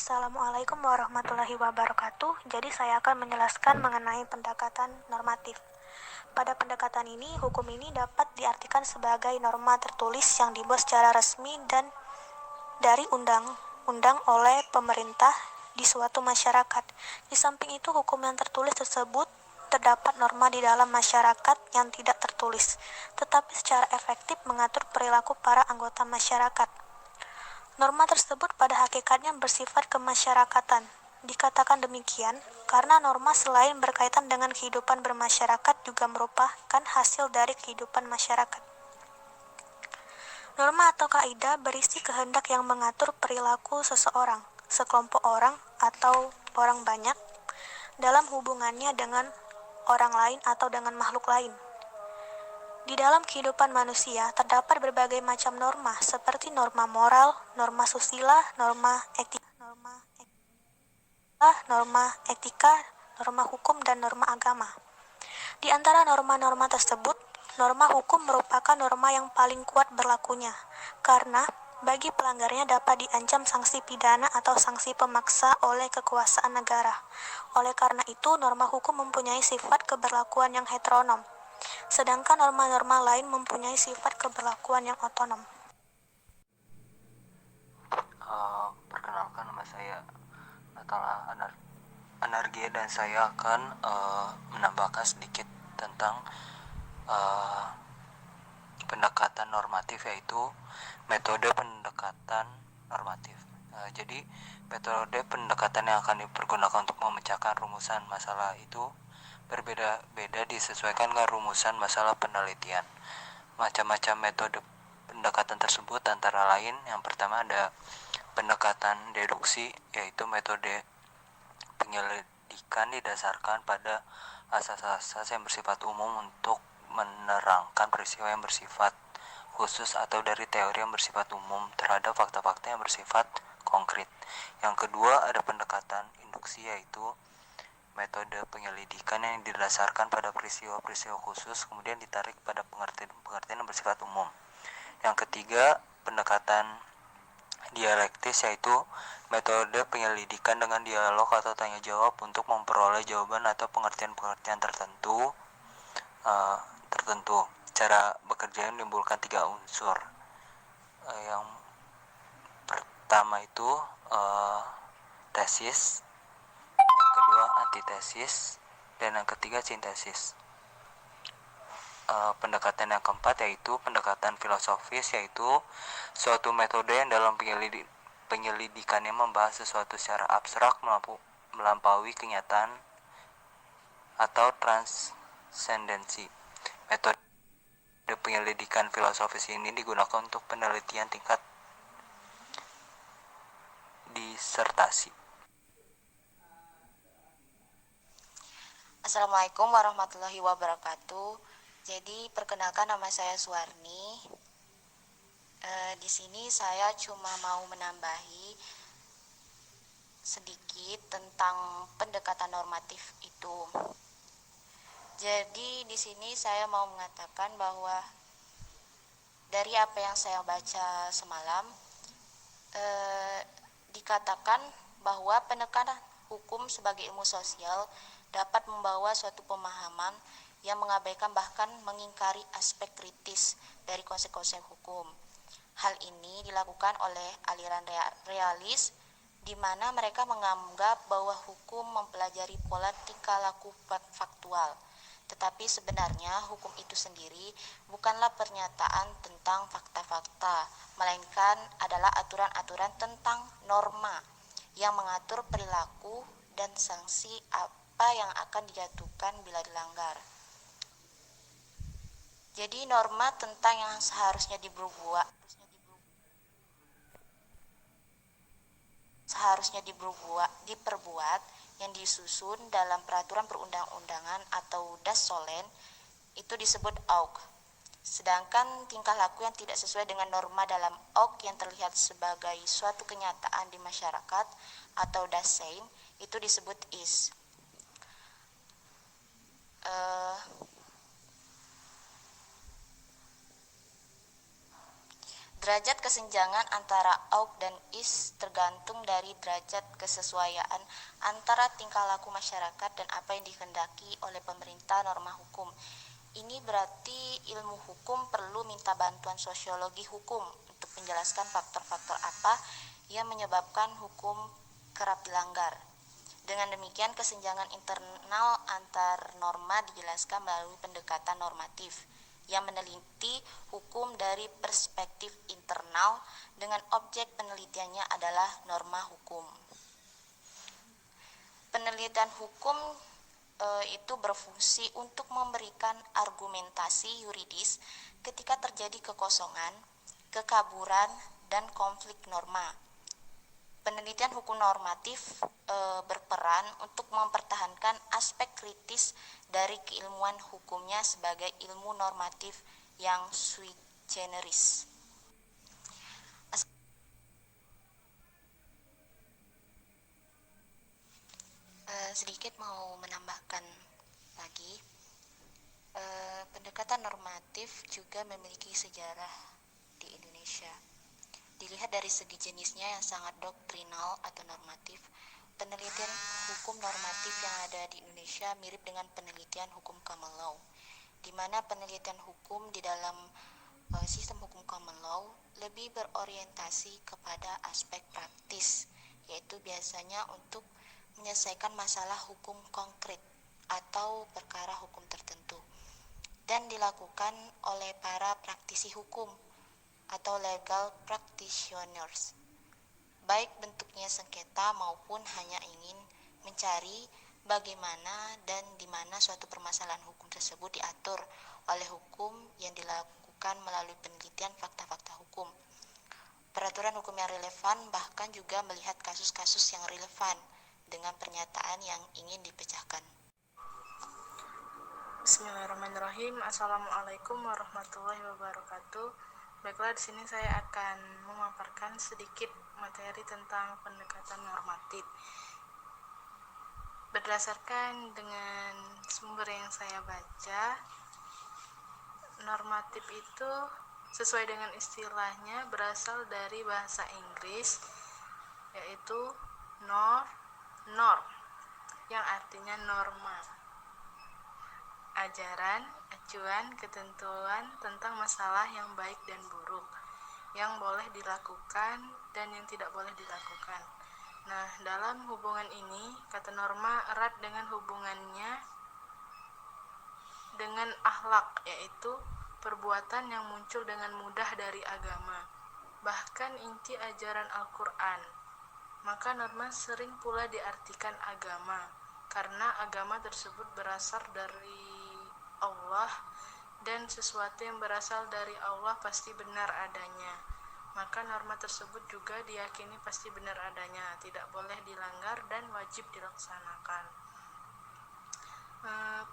Assalamualaikum warahmatullahi wabarakatuh. Jadi saya akan menjelaskan mengenai pendekatan normatif. Pada pendekatan ini, hukum ini dapat diartikan sebagai norma tertulis yang dibuat secara resmi dan dari undang-undang oleh pemerintah di suatu masyarakat. Di samping itu, hukum yang tertulis tersebut terdapat norma di dalam masyarakat yang tidak tertulis, tetapi secara efektif mengatur perilaku para anggota masyarakat. Norma tersebut pada hakikatnya bersifat kemasyarakatan. Dikatakan demikian karena norma selain berkaitan dengan kehidupan bermasyarakat juga merupakan hasil dari kehidupan masyarakat. Norma atau kaidah berisi kehendak yang mengatur perilaku seseorang, sekelompok orang, atau orang banyak dalam hubungannya dengan orang lain atau dengan makhluk lain. Di dalam kehidupan manusia terdapat berbagai macam norma seperti norma moral, norma susila, norma etika, norma hukum, dan norma agama. Di antara norma-norma tersebut, norma hukum merupakan norma yang paling kuat berlakunya, karena bagi pelanggarnya dapat diancam sanksi pidana atau sanksi pemaksa oleh kekuasaan negara. Oleh karena itu, norma hukum mempunyai sifat keberlakuan yang heteronom, sedangkan norma-norma lain mempunyai sifat keberlakuan yang otonom. Perkenalkan, nama saya Atala Anargia dan saya akan menambahkan sedikit tentang pendekatan normatif, yaitu metode pendekatan normatif. Jadi metode pendekatan yang akan dipergunakan untuk memecahkan rumusan masalah itu berbeda-beda disesuaikan dengan rumusan masalah penelitian. Macam-macam metode pendekatan tersebut antara lain, yang pertama ada pendekatan deduksi, yaitu metode penyelidikan didasarkan pada asas-asas yang bersifat umum untuk menerangkan peristiwa yang bersifat khusus atau dari teori yang bersifat umum terhadap fakta-fakta yang bersifat konkret. Yang kedua ada pendekatan induksi, yaitu metode penyelidikan yang didasarkan pada peristiwa-peristiwa khusus kemudian ditarik pada pengertian yang bersifat umum. Yang ketiga pendekatan dialektis, yaitu metode penyelidikan dengan dialog atau tanya jawab untuk memperoleh jawaban atau pengertian-pengertian tertentu. Cara bekerja yang menimbulkan 3 unsur. Yang pertama itu tesis, yang kedua antitesis, dan yang ketiga sintesis. Pendekatan yang keempat yaitu pendekatan filosofis, yaitu suatu metode yang dalam penyelidikannya membahas sesuatu secara abstrak melampaui kenyataan atau transendensi. Metode penyelidikan filosofis ini digunakan untuk penelitian tingkat disertasi. Assalamualaikum warahmatullahi wabarakatuh. Jadi perkenalkan, nama saya Suwarni. Di sini saya cuma mau menambahi sedikit tentang pendekatan normatif itu. Jadi di sini saya mau mengatakan bahwa dari apa yang saya baca semalam, dikatakan bahwa pendekatan hukum sebagai ilmu sosial dapat membawa suatu pemahaman yang mengabaikan bahkan mengingkari aspek kritis dari konsekuensi hukum. Hal ini dilakukan oleh aliran realis, di mana mereka menganggap bahwa hukum mempelajari pola tingkah laku faktual. Tetapi sebenarnya hukum itu sendiri bukanlah pernyataan tentang fakta-fakta, melainkan adalah aturan-aturan tentang norma yang mengatur perilaku dan sanksi apa yang akan dijatuhkan bila dilanggar. Jadi norma tentang yang seharusnya diperbuat yang disusun dalam peraturan perundang-undangan atau das solen itu disebut auk. Sedangkan tingkah laku yang tidak sesuai dengan norma dalam auk yang terlihat sebagai suatu kenyataan di masyarakat atau das sein itu disebut is. Derajat kesenjangan antara auk dan is tergantung dari derajat kesesuaian antara tingkah laku masyarakat dan apa yang dikehendaki oleh pemerintah norma hukum. Ini berarti ilmu hukum perlu minta bantuan sosiologi hukum untuk menjelaskan faktor-faktor apa yang menyebabkan hukum kerap dilanggar. Dengan demikian, kesenjangan internal antar norma dijelaskan melalui pendekatan normatif yang meneliti hukum dari perspektif internal dengan objek penelitiannya adalah norma hukum. Penelitian hukum itu berfungsi untuk memberikan argumentasi yuridis ketika terjadi kekosongan, kekaburan, dan konflik norma. Penelitian hukum normatif berperan untuk mempertahankan aspek kritis dari keilmuan hukumnya sebagai ilmu normatif yang sui generis. Sedikit mau menambahkan lagi, pendekatan normatif juga memiliki sejarah di Indonesia. Dilihat dari segi jenisnya yang sangat doktrinal atau normatif, penelitian hukum normatif yang ada di Indonesia mirip dengan penelitian hukum common law, di mana penelitian hukum di dalam sistem hukum common law lebih berorientasi kepada aspek praktis, yaitu biasanya untuk menyelesaikan masalah hukum konkret atau perkara hukum tertentu, dan dilakukan oleh para praktisi hukum atau legal practitioners, baik bentuknya sengketa maupun hanya ingin mencari bagaimana dan di mana suatu permasalahan hukum tersebut diatur oleh hukum yang dilakukan melalui penelitian fakta-fakta hukum, peraturan hukum yang relevan, bahkan juga melihat kasus-kasus yang relevan dengan pernyataan yang ingin dipecahkan. Bismillahirrahmanirrahim. Assalamualaikum warahmatullahi wabarakatuh. Baiklah, di sini saya akan memaparkan sedikit materi tentang pendekatan normatif. Berdasarkan dengan sumber yang saya baca, normatif itu sesuai dengan istilahnya berasal dari bahasa Inggris, yaitu norm, yang artinya norma, ajaran, acuan, ketentuan tentang masalah yang baik dan buruk, yang boleh dilakukan dan yang tidak boleh dilakukan. Nah, dalam hubungan ini, kata norma erat dengan hubungannya dengan akhlak, yaitu perbuatan yang muncul dengan mudah dari agama, bahkan inti ajaran Al-Quran. Maka norma sering pula diartikan agama, karena agama tersebut berasal dari Allah, dan sesuatu yang berasal dari Allah pasti benar adanya. Maka norma tersebut juga diyakini pasti benar adanya, tidak boleh dilanggar dan wajib dilaksanakan.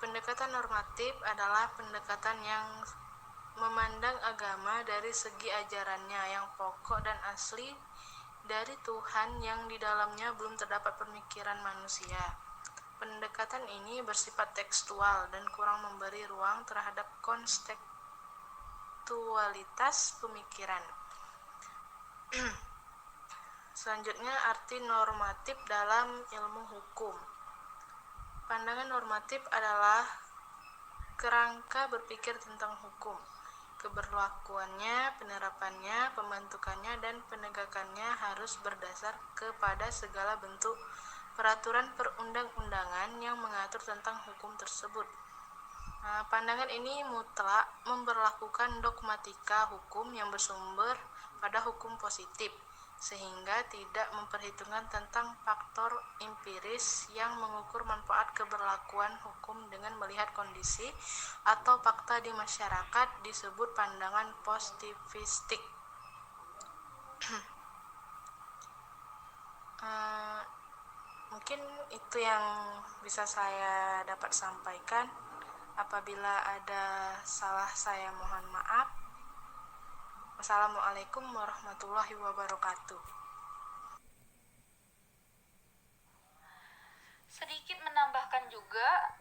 Pendekatan normatif adalah pendekatan yang memandang agama dari segi ajarannya yang pokok dan asli dari Tuhan, yang di dalamnya belum terdapat pemikiran manusia. Pendekatan ini bersifat tekstual dan kurang memberi ruang terhadap kontekstualitas pemikiran. Selanjutnya, arti normatif dalam ilmu hukum. Pandangan normatif adalah kerangka berpikir tentang hukum, keberlakuannya, penerapannya, pembentukannya, dan penegakannya harus berdasar kepada segala bentuk peraturan perundang-undangan yang mengatur tentang hukum tersebut. Pandangan ini mutlak memberlakukan dogmatika hukum yang bersumber pada hukum positif, sehingga tidak memperhitungkan tentang faktor empiris yang mengukur manfaat keberlakuan hukum dengan melihat kondisi atau fakta di masyarakat, disebut pandangan positivistik. Mungkin itu yang bisa saya dapat sampaikan. Apabila ada salah, saya mohon maaf. Wassalamualaikum warahmatullahi wabarakatuh. Sedikit menambahkan juga,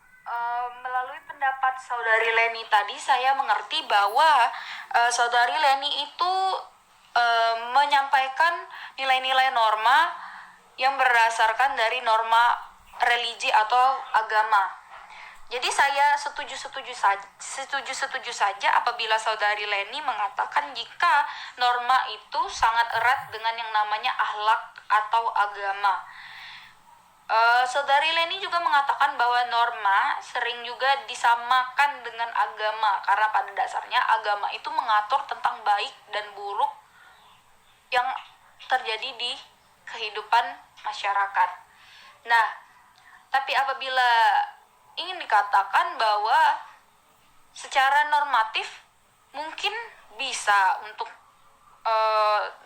melalui pendapat Saudari Leni tadi, saya mengerti bahwa Saudari Leni itu menyampaikan nilai-nilai norma yang berdasarkan dari norma religi atau agama. Jadi saya setuju saja apabila saudari Leni mengatakan jika norma itu sangat erat dengan yang namanya akhlak atau agama. Saudari Leni juga mengatakan bahwa norma sering juga disamakan dengan agama karena pada dasarnya agama itu mengatur tentang baik dan buruk yang terjadi di kehidupan masyarakat. Nah, tapi apabila ingin dikatakan bahwa secara normatif mungkin bisa untuk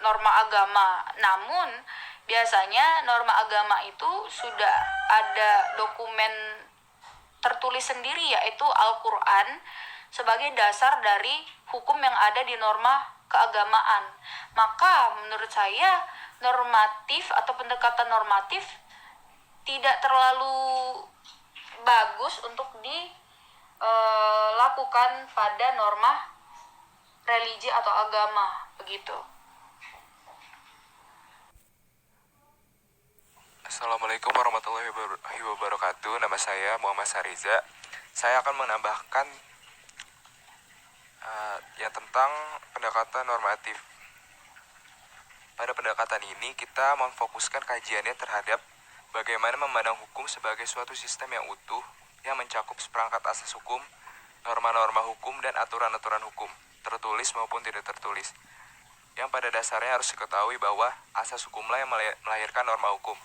norma agama, namun biasanya norma agama itu sudah ada dokumen tertulis sendiri, yaitu Al-Quran sebagai dasar dari hukum yang ada di norma keagamaan. Maka menurut saya normatif atau pendekatan normatif tidak terlalu bagus untuk dilakukan pada norma religi atau agama, begitu. Assalamualaikum warahmatullahi wabarakatuh. Nama saya Muhammad Sariza. Saya akan menambahkan yang tentang pendekatan normatif. Pada pendekatan ini kita memfokuskan kajiannya terhadap bagaimana memandang hukum sebagai suatu sistem yang utuh yang mencakup seperangkat asas hukum, norma-norma hukum, dan aturan-aturan hukum, tertulis maupun tidak tertulis. Yang pada dasarnya harus diketahui bahwa asas hukumlah yang melahirkan norma hukum.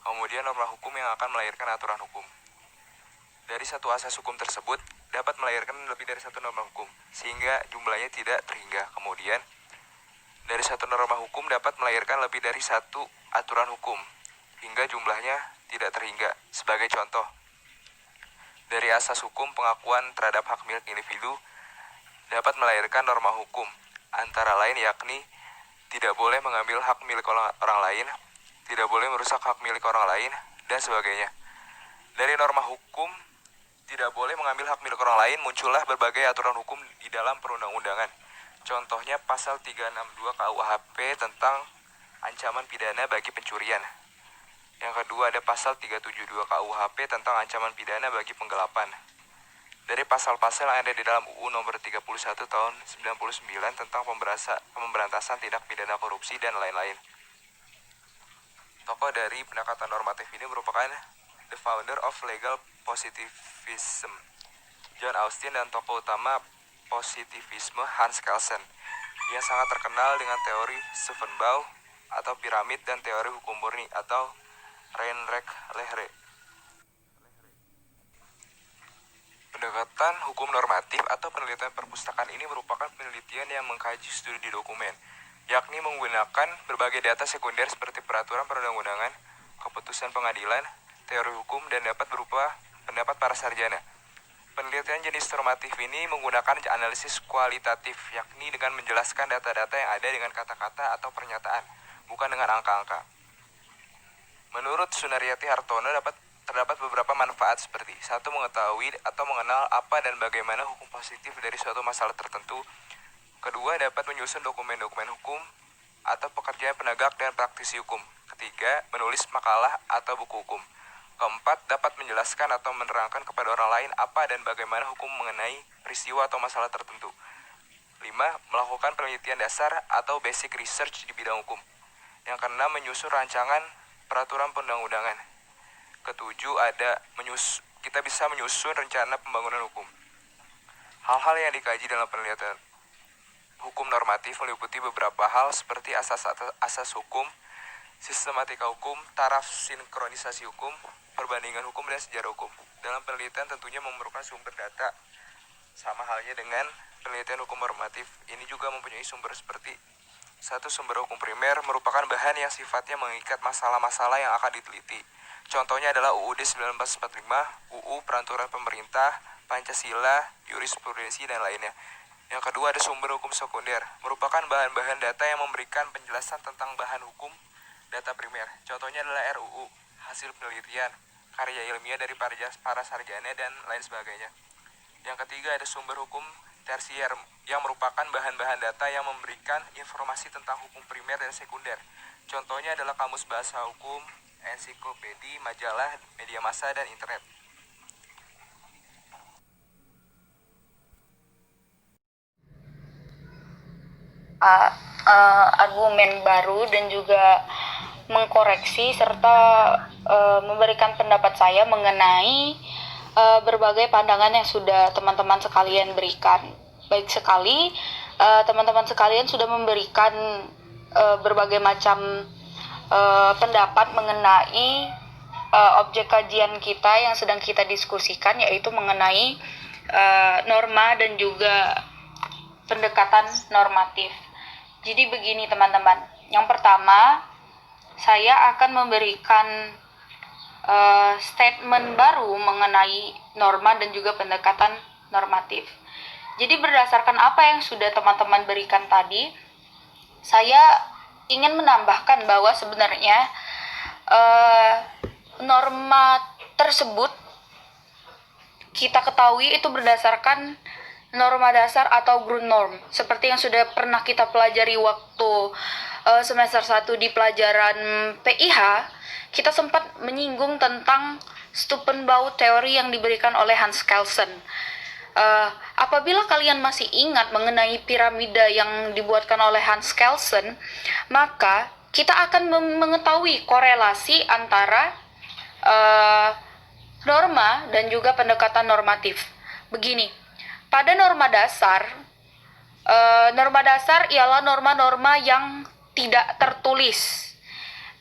Kemudian norma hukum yang akan melahirkan aturan hukum. Dari satu asas hukum tersebut dapat melahirkan lebih dari satu norma hukum, sehingga jumlahnya tidak terhingga. Kemudian dari satu norma hukum dapat melahirkan lebih dari satu aturan hukum, hingga jumlahnya tidak terhingga. Sebagai contoh, dari asas hukum pengakuan terhadap hak milik individu dapat melahirkan norma hukum, antara lain yakni tidak boleh mengambil hak milik orang lain, tidak boleh merusak hak milik orang lain, dan sebagainya. Dari norma hukum tidak boleh mengambil hak milik orang lain muncullah berbagai aturan hukum di dalam perundang-undangan. Contohnya pasal 362 KUHP tentang ancaman pidana bagi pencurian. Yang kedua ada pasal 372 KUHP tentang ancaman pidana bagi penggelapan. Dari pasal-pasal yang ada di dalam UU nomor 31 tahun 99 tentang pemberantasan tindak pidana korupsi dan lain-lain. Tokoh dari pendekatan normatif ini merupakan the founder of legal positivism, John Austin, dan tokoh utama positivisme Hans Kelsen, yang sangat terkenal dengan teori Schiffenbau atau piramid dan teori hukum murni atau Reinrich-Lehre. Pendekatan hukum normatif atau penelitian perpustakaan ini merupakan penelitian yang mengkaji studi di dokumen, yakni menggunakan berbagai data sekunder seperti peraturan perundang-undangan, keputusan pengadilan, teori hukum, dan dapat berupa pendapat para sarjana. Penelitian jenis normatif ini menggunakan analisis kualitatif, yakni dengan menjelaskan data-data yang ada dengan kata-kata atau pernyataan, bukan dengan angka-angka. Menurut Sunaryati Hartono terdapat beberapa manfaat seperti: 1. Mengetahui atau mengenal apa dan bagaimana hukum positif dari suatu masalah tertentu. 2. Dapat menyusun dokumen-dokumen hukum atau pekerjaan penegak dan praktisi hukum. 3. Menulis makalah atau buku hukum. 4. Dapat menjelaskan atau menerangkan kepada orang lain apa dan bagaimana hukum mengenai peristiwa atau masalah tertentu. 5. Melakukan penelitian dasar atau basic research di bidang hukum. Yang keenam, menyusun rancangan peraturan perundang-undangan. 7. Kita bisa menyusun rencana pembangunan hukum. Hal-hal yang dikaji dalam penelitian hukum normatif meliputi beberapa hal seperti asas hukum, sistematika hukum, taraf sinkronisasi hukum, perbandingan hukum, dan sejarah hukum. Dalam penelitian tentunya memerlukan sumber data. Sama halnya dengan penelitian hukum normatif, ini juga mempunyai sumber seperti: 1. Sumber hukum primer merupakan bahan yang sifatnya mengikat masalah-masalah yang akan diteliti. Contohnya adalah UUD 1945, UU Peraturan Pemerintah, Pancasila, jurisprudensi, dan lainnya. Yang kedua ada sumber hukum sekunder, merupakan bahan-bahan data yang memberikan penjelasan tentang bahan hukum data primer. Contohnya adalah RUU, hasil penelitian, karya ilmiah dari para sarjana, dan lain sebagainya. Yang ketiga ada sumber hukum tersier yang merupakan bahan-bahan data yang memberikan informasi tentang hukum primer dan sekunder. Contohnya adalah kamus bahasa hukum, ensiklopedi, majalah, media massa, dan internet. Argumen baru dan juga mengkoreksi serta memberikan pendapat saya mengenai berbagai pandangan yang sudah teman-teman sekalian berikan. Baik sekali, teman-teman sekalian sudah memberikan berbagai macam pendapat mengenai objek kajian kita yang sedang kita diskusikan, yaitu mengenai norma dan juga pendekatan normatif. Jadi begini teman-teman, yang pertama saya akan memberikan statement baru mengenai norma dan juga pendekatan normatif. Jadi berdasarkan apa yang sudah teman-teman berikan tadi, saya ingin menambahkan bahwa sebenarnya norma tersebut kita ketahui itu berdasarkan norma dasar atau Grundnorm, seperti yang sudah pernah kita pelajari waktu semester 1 di pelajaran PIH. Kita sempat menyinggung tentang Stufenbau teori yang diberikan oleh Hans Kelsen. Apabila kalian masih ingat mengenai piramida yang dibuatkan oleh Hans Kelsen, maka kita akan mengetahui korelasi antara norma dan juga pendekatan normatif. Begini, pada norma dasar ialah norma-norma yang tidak tertulis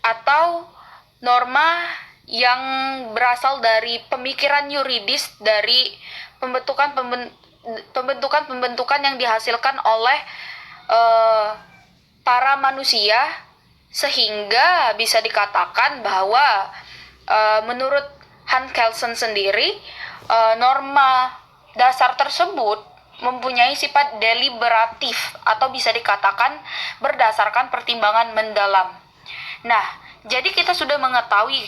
atau norma yang berasal dari pemikiran yuridis dari pembentukan yang dihasilkan oleh para manusia, sehingga bisa dikatakan bahwa menurut Hans Kelsen sendiri norma dasar tersebut mempunyai sifat deliberatif atau bisa dikatakan berdasarkan pertimbangan mendalam. Nah, jadi kita sudah mengetahui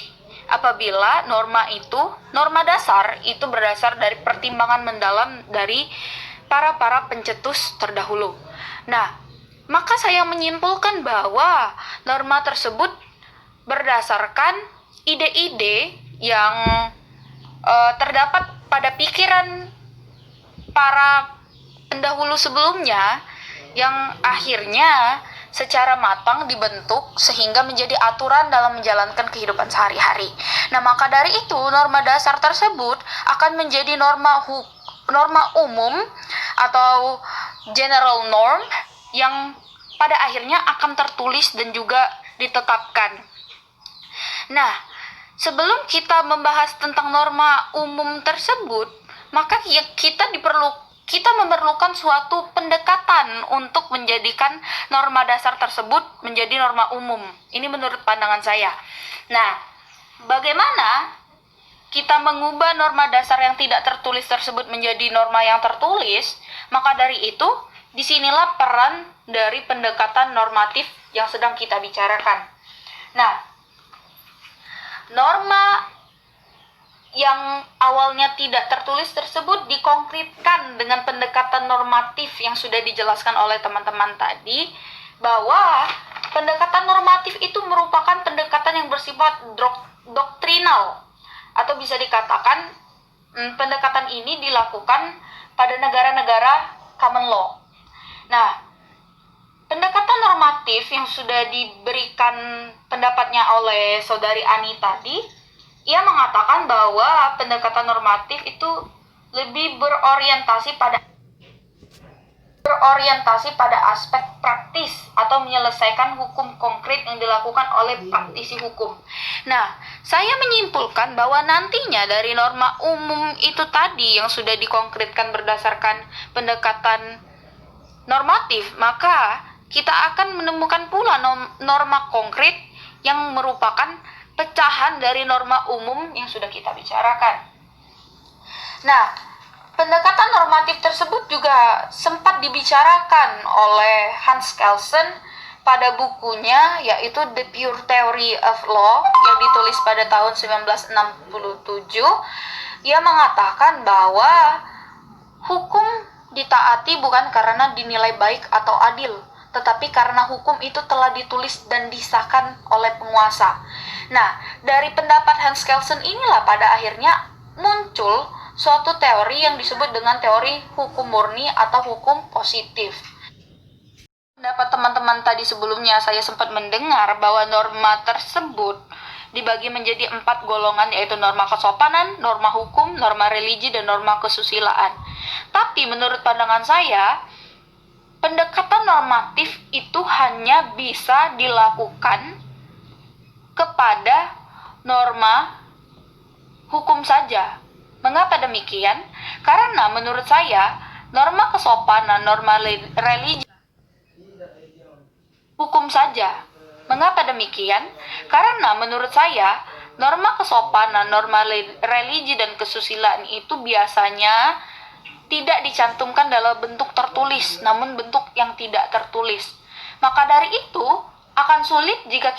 apabila norma dasar itu berdasar dari pertimbangan mendalam dari para pencetus terdahulu. Nah, maka saya menyimpulkan bahwa norma tersebut berdasarkan ide-ide yang terdapat pada pikiran para pendahulu sebelumnya yang akhirnya secara matang dibentuk sehingga menjadi aturan dalam menjalankan kehidupan sehari-hari. Nah, maka dari itu norma dasar tersebut akan menjadi norma umum atau general norm yang pada akhirnya akan tertulis dan juga ditetapkan. Nah, sebelum kita membahas tentang norma umum tersebut, maka kita memerlukan suatu pendekatan untuk menjadikan norma dasar tersebut menjadi norma umum. Ini menurut pandangan saya. Nah, bagaimana kita mengubah norma dasar yang tidak tertulis tersebut menjadi norma yang tertulis? Maka dari itu, disinilah peran dari pendekatan normatif yang sedang kita bicarakan. Nah, norma yang awalnya tidak tertulis tersebut dikonkretkan dengan pendekatan normatif yang sudah dijelaskan oleh teman-teman tadi, bahwa pendekatan normatif itu merupakan pendekatan yang bersifat doktrinal, atau bisa dikatakan pendekatan ini dilakukan pada negara-negara common law. Nah, pendekatan normatif yang sudah diberikan pendapatnya oleh saudari Ani tadi, ia mengatakan bahwa pendekatan normatif itu lebih berorientasi pada aspek praktis atau menyelesaikan hukum konkret yang dilakukan oleh praktisi hukum. Nah, saya menyimpulkan bahwa nantinya dari norma umum itu tadi yang sudah dikonkretkan berdasarkan pendekatan normatif, maka kita akan menemukan pula norma konkret yang merupakan pecahan dari norma umum yang sudah kita bicarakan. Nah, pendekatan normatif tersebut juga sempat dibicarakan oleh Hans Kelsen pada bukunya, yaitu The Pure Theory of Law yang ditulis pada tahun 1967. Ia mengatakan bahwa hukum ditaati bukan karena dinilai baik atau adil, tetapi karena hukum itu telah ditulis dan disahkan oleh penguasa. Nah, dari pendapat Hans Kelsen inilah pada akhirnya muncul suatu teori yang disebut dengan teori hukum murni atau hukum positif. Pendapat teman-teman tadi sebelumnya saya sempat mendengar bahwa norma tersebut dibagi menjadi 4 golongan, yaitu norma kesopanan, norma hukum, norma religi, dan norma kesusilaan. Tapi menurut pandangan saya, pendekatan normatif itu hanya bisa dilakukan kepada norma hukum saja. Mengapa demikian? Karena menurut saya, norma kesopanan, norma religi, hukum saja. Mengapa demikian? Karena menurut saya, norma kesopanan, norma religi, dan kesusilaan itu biasanya tidak dicantumkan dalam bentuk tertulis, namun bentuk yang tidak tertulis. Maka dari itu, akan sulit jika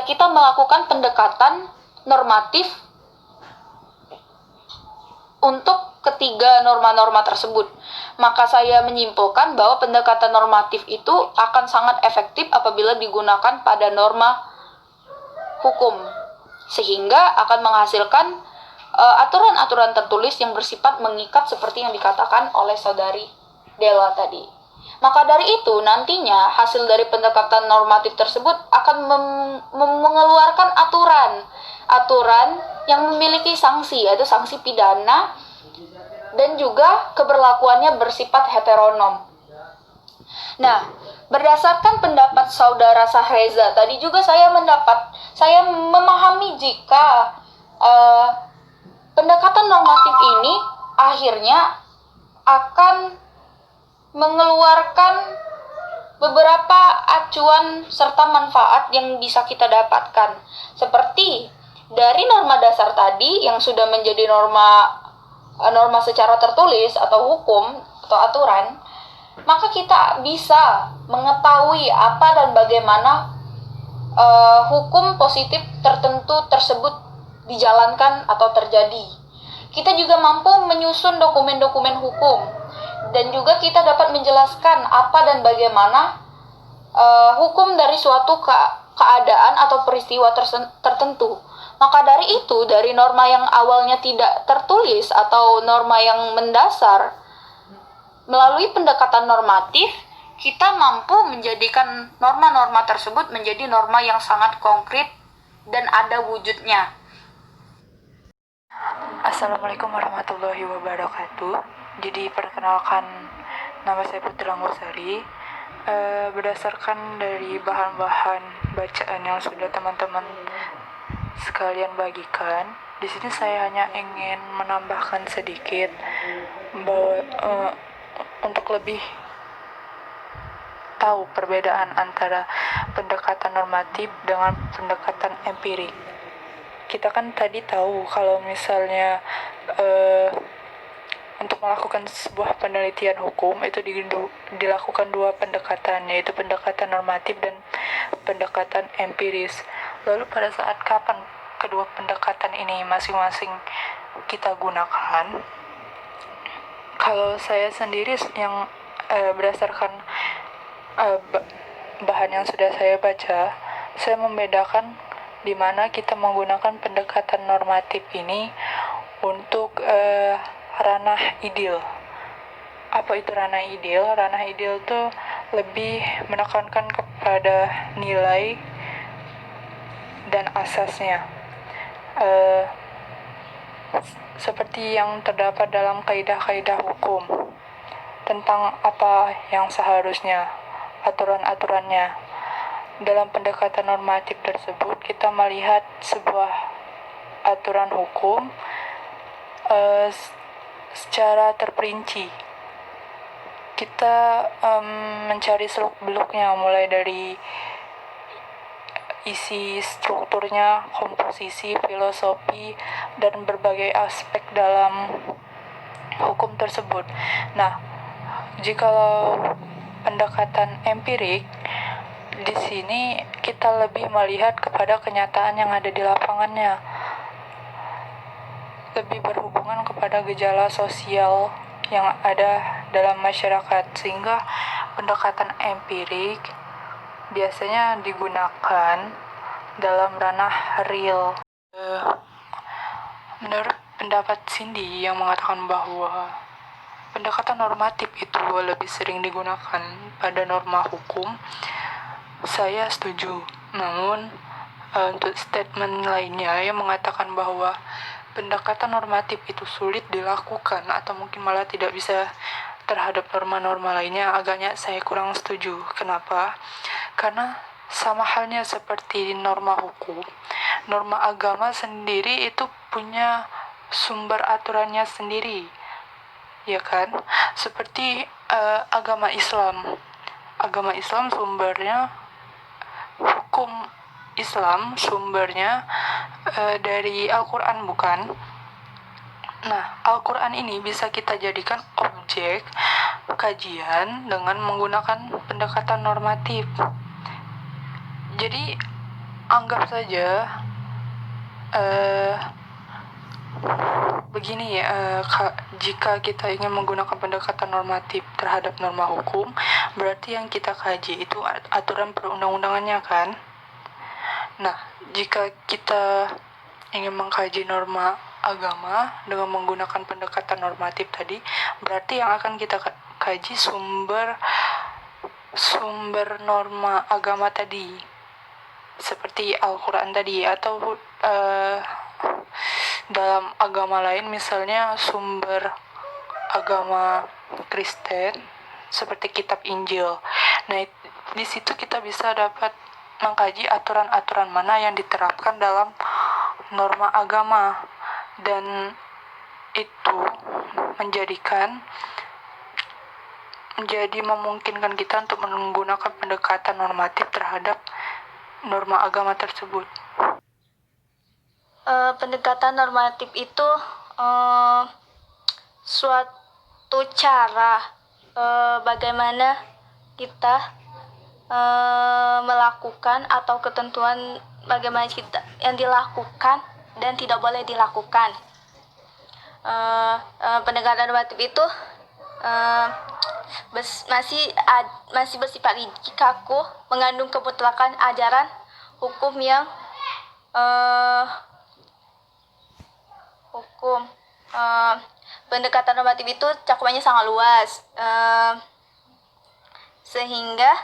kita melakukan pendekatan normatif untuk ketiga norma-norma tersebut. Maka saya menyimpulkan bahwa pendekatan normatif itu akan sangat efektif apabila digunakan pada norma hukum, sehingga akan menghasilkan aturan-aturan tertulis yang bersifat mengikat seperti yang dikatakan oleh saudari Dela tadi. Maka dari itu, nantinya hasil dari pendekatan normatif tersebut akan mengeluarkan aturan yang memiliki sanksi, yaitu sanksi pidana, dan juga keberlakuannya bersifat heteronom. Nah, berdasarkan pendapat saudara Sahreza tadi juga saya memahami jika pendekatan normatif ini akhirnya akan mengeluarkan beberapa acuan serta manfaat yang bisa kita dapatkan. Seperti dari norma dasar tadi yang sudah menjadi norma secara tertulis atau hukum atau aturan, maka kita bisa mengetahui apa dan bagaimana hukum positif tertentu tersebut dijalankan atau terjadi. Kita juga mampu menyusun dokumen-dokumen hukum, dan juga kita dapat menjelaskan apa dan bagaimana hukum dari suatu keadaan atau peristiwa tertentu. Maka dari itu, dari norma yang awalnya tidak tertulis atau norma yang mendasar, melalui pendekatan normatif, kita mampu menjadikan norma-norma tersebut menjadi norma yang sangat konkret dan ada wujudnya. Assalamualaikum warahmatullahi wabarakatuh. Jadi perkenalkan, nama saya Putri Anggosari. Berdasarkan dari bahan-bahan bacaan yang sudah teman-teman sekalian bagikan, di sini saya hanya ingin menambahkan sedikit bahwa untuk lebih tahu perbedaan antara pendekatan normatif dengan pendekatan empirik. Kita kan tadi tahu kalau misalnya untuk melakukan sebuah penelitian hukum itu dilakukan dua pendekatan, yaitu pendekatan normatif dan pendekatan empiris. Lalu pada saat kapan kedua pendekatan ini masing-masing kita gunakan? Kalau saya sendiri yang berdasarkan bahan yang sudah saya baca, saya membedakan di mana kita menggunakan pendekatan normatif ini untuk ranah ideal. Apa itu ranah ideal? Ranah ideal itu lebih menekankan kepada nilai dan asasnya, seperti yang terdapat dalam kaidah-kaidah hukum tentang apa yang seharusnya, aturan-aturannya. Dalam pendekatan normatif tersebut, kita melihat sebuah aturan hukum secara terperinci. Kita mencari seluk-beluknya, mulai dari isi strukturnya, komposisi, filosofi, dan berbagai aspek dalam hukum tersebut. Nah, jikalau pendekatan empirik, di sini kita lebih melihat kepada kenyataan yang ada di lapangannya, lebih berhubungan perlindungan kepada gejala sosial yang ada dalam masyarakat, sehingga pendekatan empirik biasanya digunakan dalam ranah real. Menurut pendapat Cindy yang mengatakan bahwa pendekatan normatif itu lebih sering digunakan pada norma hukum, saya setuju. Namun, untuk statement lainnya yang mengatakan bahwa pendekatan normatif itu sulit dilakukan atau mungkin malah tidak bisa terhadap norma-norma lainnya, agaknya saya kurang setuju. Kenapa? Karena sama halnya seperti norma hukum, norma agama sendiri itu punya sumber aturannya sendiri, ya kan? Seperti agama Islam. Agama Islam sumbernya, hukum Islam sumbernya dari Al-Quran, bukan? Nah, Al-Quran ini bisa kita jadikan objek kajian dengan menggunakan pendekatan normatif. Jadi, anggap saja begini ya, jika kita ingin menggunakan pendekatan normatif terhadap norma hukum, berarti yang kita kaji itu aturan perundang-undangannya, kan? Nah, jika kita ingin mengkaji norma agama dengan menggunakan pendekatan normatif tadi, berarti yang akan kita kaji sumber norma agama tadi, seperti Al-Quran tadi, atau dalam agama lain, misalnya sumber agama Kristen seperti kitab Injil. Nah, di situ kita bisa dapat mengkaji aturan-aturan mana yang diterapkan dalam norma agama, dan itu menjadi memungkinkan kita untuk menggunakan pendekatan normatif terhadap norma agama tersebut. Pendekatan normatif itu suatu cara bagaimana kita melakukan, atau ketentuan bagaimana kita yang dilakukan dan tidak boleh dilakukan. Pendekatan normatif itu masih bersifat rigid, kaku, mengandung kemutlakan ajaran hukum yang pendekatan normatif itu cakupannya sangat luas, sehingga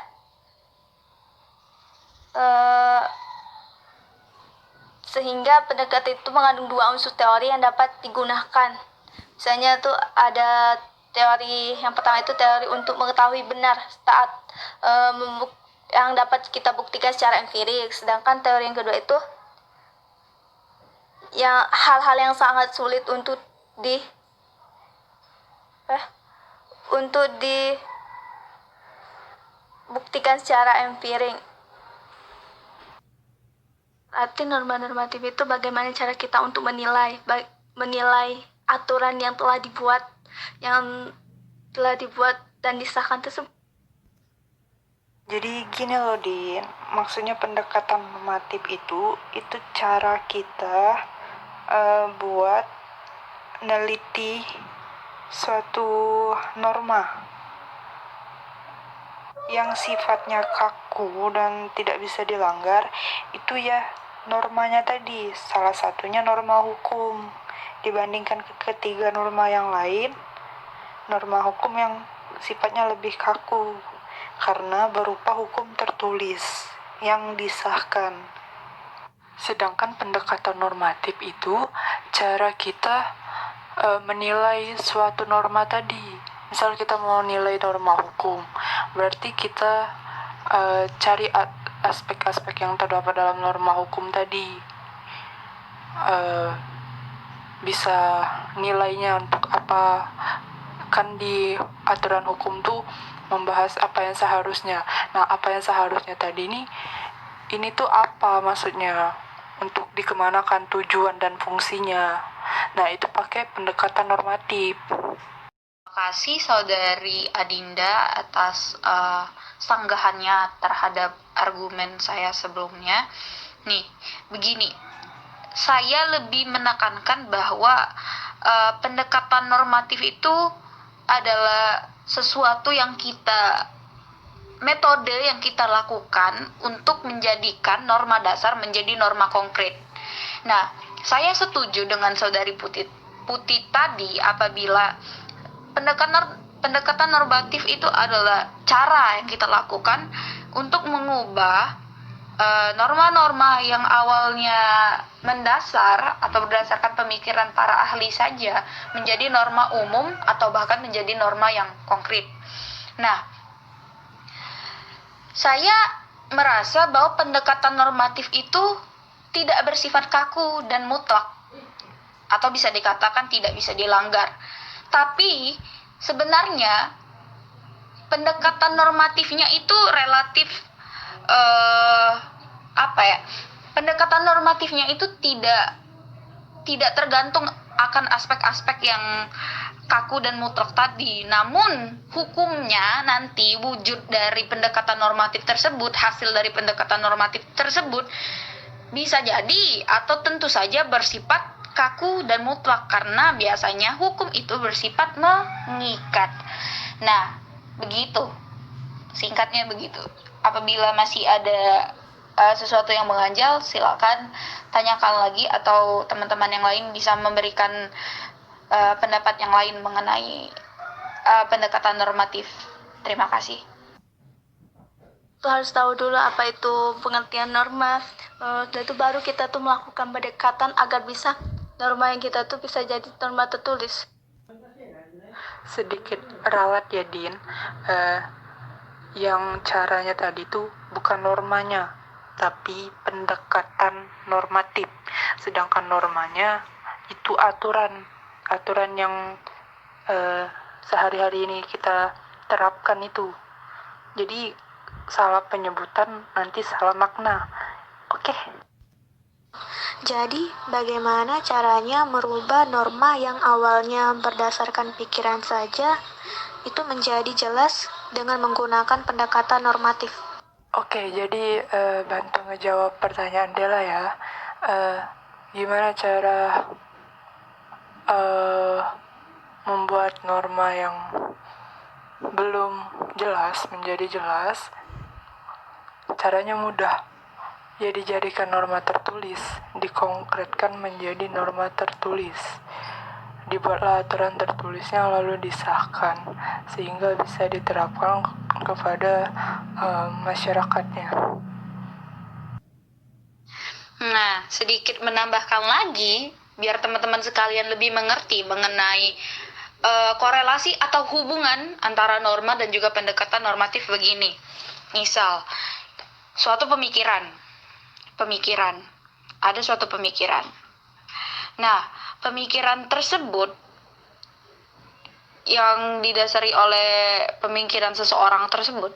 pendekatan itu mengandung dua unsur teori yang dapat digunakan. Misalnya tuh ada teori yang pertama itu teori untuk mengetahui benar yang dapat kita buktikan secara empirik, sedangkan teori yang kedua itu yang hal-hal yang sangat sulit untuk dibuktikan secara empirik. Arti norma normatif itu bagaimana cara kita untuk menilai aturan yang telah dibuat dan disahkan tersebut. Jadi gini loh, Din, maksudnya pendekatan normatif itu cara kita buat neliti suatu norma yang sifatnya kaku dan tidak bisa dilanggar. Itu ya normanya tadi, salah satunya norma hukum. Dibandingkan ketiga norma yang lain, norma hukum yang sifatnya lebih kaku karena berupa hukum tertulis yang disahkan. Sedangkan pendekatan normatif itu cara kita menilai suatu norma tadi. Misal kita mau nilai norma hukum, berarti kita cari aspek-aspek yang terdapat dalam norma hukum tadi. Bisa nilainya untuk apa, kan di aturan hukum tuh membahas apa yang seharusnya. Nah, apa yang seharusnya tadi ini tuh apa maksudnya, untuk dikemanakan tujuan dan fungsinya. Nah, itu pakai pendekatan normatif. Terima kasih Saudari Adinda atas sanggahannya terhadap argumen saya sebelumnya. Nih, begini, saya lebih menekankan bahwa pendekatan normatif itu adalah sesuatu yang metode yang kita lakukan untuk menjadikan norma dasar menjadi norma konkret. Nah, saya setuju dengan saudari Putih tadi apabila pendekatan normatif itu adalah cara yang kita lakukan untuk mengubah norma-norma yang awalnya mendasar atau berdasarkan pemikiran para ahli saja menjadi norma umum atau bahkan menjadi norma yang konkret. Nah, saya merasa bahwa pendekatan normatif itu tidak bersifat kaku dan mutlak atau bisa dikatakan tidak bisa dilanggar. Tapi sebenarnya pendekatan normatifnya itu relatif pendekatan normatifnya itu tidak tergantung akan aspek-aspek yang kaku dan mutlak tadi. Namun hukumnya nanti wujud dari pendekatan normatif tersebut, hasil dari pendekatan normatif tersebut bisa jadi atau tentu saja bersifat kaku dan mutlak karena biasanya hukum itu bersifat mengikat. Nah, begitu. Singkatnya begitu. Apabila masih ada sesuatu yang mengganjal, silakan tanyakan lagi atau teman-teman yang lain bisa memberikan pendapat yang lain mengenai pendekatan normatif. Terima kasih. Tuh harus tahu dulu apa itu pengertian norma. Setelah itu baru kita tuh melakukan pendekatan agar bisa norma yang kita tuh bisa jadi norma tertulis. Sedikit ralat ya, Din. Yang caranya tadi tuh bukan normanya, tapi pendekatan normatif. Sedangkan normanya itu aturan yang sehari-hari ini kita terapkan itu. Jadi salah penyebutan nanti salah makna. Oke. Jadi, bagaimana caranya merubah norma yang awalnya berdasarkan pikiran saja itu menjadi jelas dengan menggunakan pendekatan normatif? Oke, jadi bantu ngejawab pertanyaan Dela ya. Gimana cara membuat norma yang belum jelas menjadi jelas? Caranya mudah. Ya dijadikan norma tertulis, dikonkretkan menjadi norma tertulis. Dibuatlah aturan tertulisnya lalu disahkan sehingga bisa diterapkan kepada masyarakatnya. Nah, sedikit menambahkan lagi biar teman-teman sekalian lebih mengerti mengenai korelasi atau hubungan antara norma dan juga pendekatan normatif begini. Misal, suatu pemikiran. Ada suatu pemikiran. Nah, pemikiran tersebut yang didasari oleh pemikiran seseorang tersebut,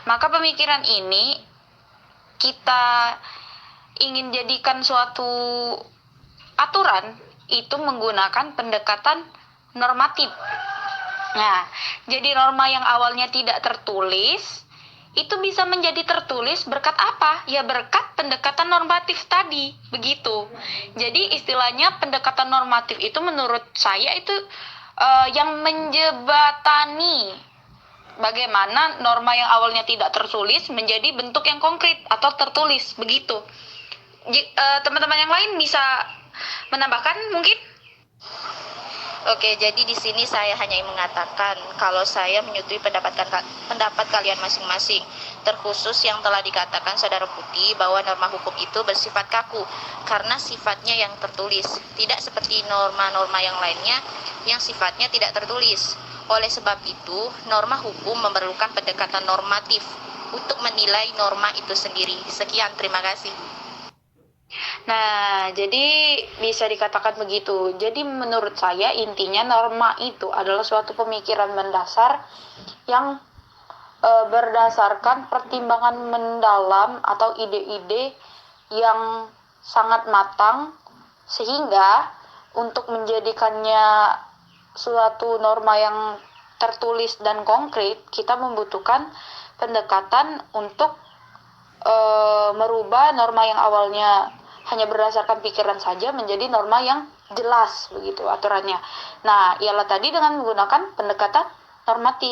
maka pemikiran ini kita ingin jadikan suatu aturan itu menggunakan pendekatan normatif. Nah, jadi norma yang awalnya tidak tertulis itu bisa menjadi tertulis berkat apa? Ya berkat pendekatan normatif tadi, begitu. Jadi istilahnya pendekatan normatif itu menurut saya itu yang menjebatani bagaimana norma yang awalnya tidak tertulis menjadi bentuk yang konkret atau tertulis, begitu. Teman-teman yang lain bisa menambahkan mungkin? Oke, jadi di sini saya hanya ingin mengatakan kalau saya menyetujui pendapat kalian masing-masing, terkhusus yang telah dikatakan Saudara Putih bahwa norma hukum itu bersifat kaku karena sifatnya yang tertulis, tidak seperti norma-norma yang lainnya yang sifatnya tidak tertulis. Oleh sebab itu, norma hukum memerlukan pendekatan normatif untuk menilai norma itu sendiri. Sekian, terima kasih. Nah, jadi bisa dikatakan begitu. Jadi menurut saya intinya norma itu adalah suatu pemikiran mendasar yang berdasarkan pertimbangan mendalam atau ide-ide yang sangat matang sehingga untuk menjadikannya suatu norma yang tertulis dan konkret kita membutuhkan pendekatan untuk merubah norma yang awalnya hanya berdasarkan pikiran saja menjadi norma yang jelas begitu aturannya. Nah, ialah tadi dengan menggunakan pendekatan normatif.